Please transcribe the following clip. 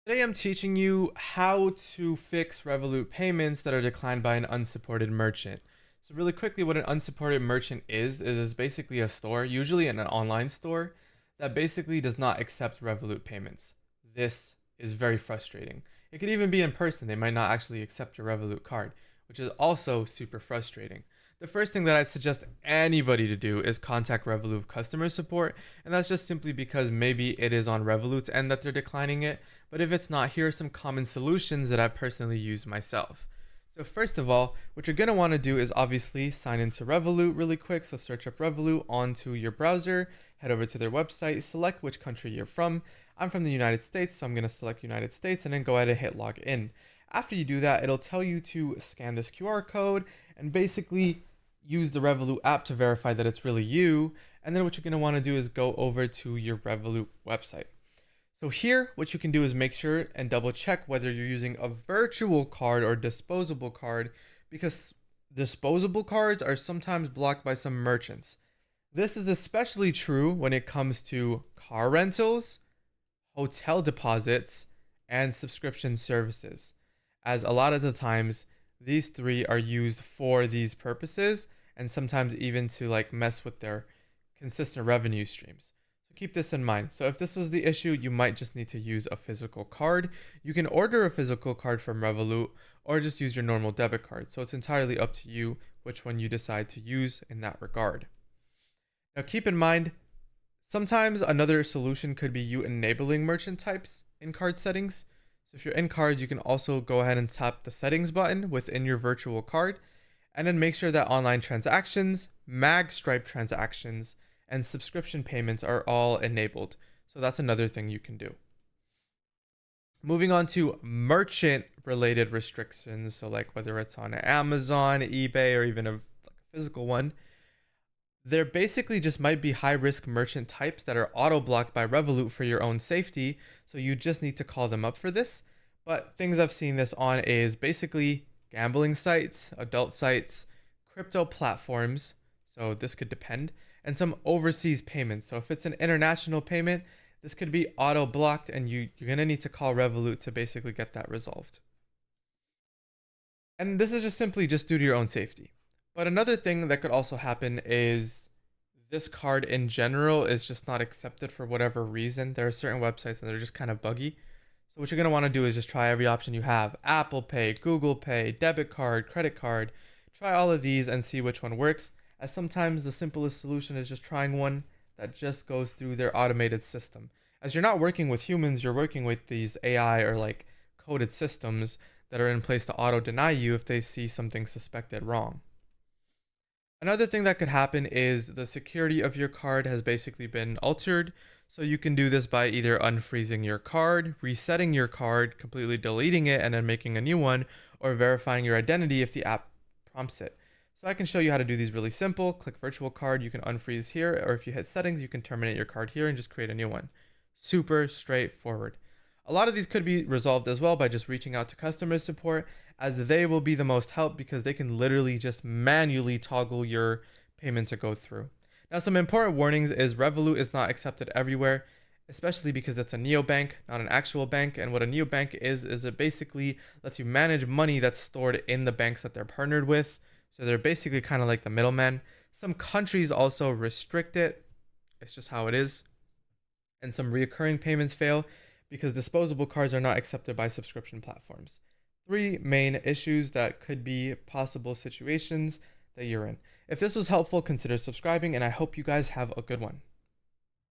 Today I'm teaching you how to fix Revolut payments that are declined by an unsupported merchant. So really quickly, what an unsupported merchant is basically a store, usually an online store, that basically does not accept Revolut payments. This is very frustrating. It could even be in person. They might not actually accept your Revolut card, which is also super frustrating. The first thing that I'd suggest anybody to do is contact Revolut customer support, and that's just simply because maybe it is on Revolut's end that they're declining it, but if it's not, here are some common solutions that I personally use myself. So first of all, what you're going to want to do is obviously sign into Revolut really quick. So search up Revolut onto your browser, head over to their website, select which country you're from. I'm from the United States, so I'm going to select United States and then go ahead and hit log in. After you do that, it'll tell you to scan this QR code and basically use the Revolut app to verify that it's really you. And then what you're going to want to do is go over to your Revolut website. So here, what you can do is make sure and double check whether you're using a virtual card or disposable card, because disposable cards are sometimes blocked by some merchants. This is especially true when it comes to car rentals, hotel deposits, and subscription services, as a lot of the times these three are used for these purposes and sometimes even to like mess with their consistent revenue streams. So keep this in mind. So if this is the issue, you might just need to use a physical card. You can order a physical card from Revolut or just use your normal debit card. So it's entirely up to you which one you decide to use in that regard. Now keep in mind, sometimes another solution could be you enabling merchant types in card settings. So if you're in cards, you can also go ahead and tap the settings button within your virtual card and then make sure that online transactions, mag stripe transactions, and subscription payments are all enabled. So that's another thing you can do. Moving on to merchant related restrictions. So like whether it's on Amazon, eBay, or even a physical one, there basically just might be high risk merchant types that are auto blocked by Revolut for your own safety. So you just need to call them up for this. But things I've seen this on is basically gambling sites, adult sites, crypto platforms. So this could depend, and some overseas payments. So if it's an international payment, this could be auto blocked and you're going to need to call Revolut to basically get that resolved. And this is just simply just due to your own safety. But another thing that could also happen is this card in general is just not accepted for whatever reason. There are certain websites that are just kind of buggy. So what you're going to want to do is just try every option you have. Apple Pay, Google Pay, debit card, credit card. Try all of these and see which one works, as sometimes the simplest solution is just trying one that just goes through their automated system. As you're not working with humans, you're working with these AI or like coded systems that are in place to auto deny you if they see something suspected wrong. Another thing that could happen is the security of your card has basically been altered. So you can do this by either unfreezing your card, resetting your card, completely deleting it, and then making a new one, or verifying your identity if the app prompts it. So I can show you how to do these really simple. Click virtual card, you can unfreeze here, or if you hit settings, you can terminate your card here and just create a new one. Super straightforward. A lot of these could be resolved as well by just reaching out to customer support, as they will be the most help because they can literally just manually toggle your payment to go through. Now, some important warnings is Revolut is not accepted everywhere, especially because it's a neobank, not an actual bank. And what a neobank is it basically lets you manage money that's stored in the banks that they're partnered with. So they're basically kind of like the middleman. Some countries also restrict it. It's just how it is. And some recurring payments fail because disposable cards are not accepted by subscription platforms. Three main issues that could be possible situations that you're in. If this was helpful, consider subscribing, and I hope you guys have a good one.